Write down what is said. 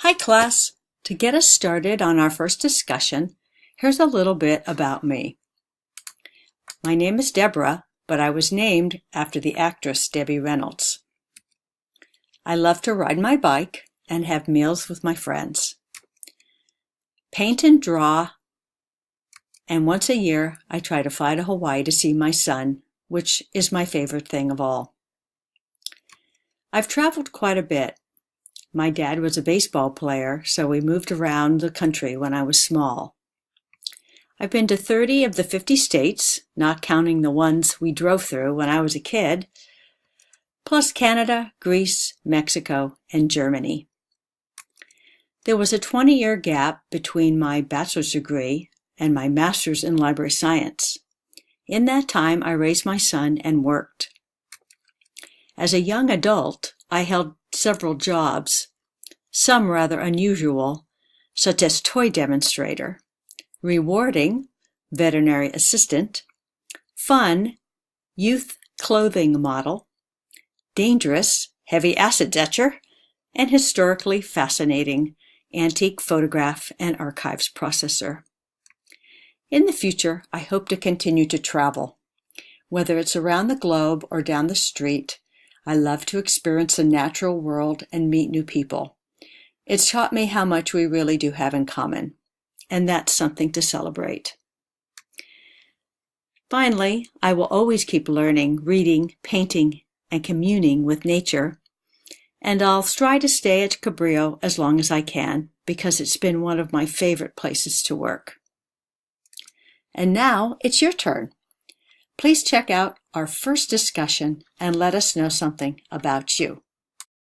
Hi class! To get us started on our first discussion, here's a little bit about me. My name is Deborah, but I was named after the actress Debbie Reynolds. I love to ride my bike and have meals with my friends. Paint and draw, and once a year I try to fly to Hawaii to see my son, which is my favorite thing of all. I've traveled quite a bit. My dad was a baseball player, so we moved around the country when I was small. I've been to 30 of the 50 states, not counting the ones we drove through when I was a kid, plus Canada, Greece, Mexico, and Germany. There was a 20-year gap between my bachelor's degree and my master's in library science. In that time, I raised my son and worked. As a young adult, I held several jobs, some rather unusual, such as toy demonstrator, rewarding, veterinary assistant, fun, youth clothing model, dangerous, heavy acid etcher, and historically fascinating, antique photograph and archives processor. In the future, I hope to continue to travel. Whether it's around the globe or down the street, I love to experience the natural world and meet new people. It's taught me how much we really do have in common, and that's something to celebrate. Finally, I will always keep learning, reading, painting, and communing with nature, and I'll try to stay at Cabrillo as long as I can because it's been one of my favorite places to work. And now it's your turn. Please check out our first discussion and let us know something about you.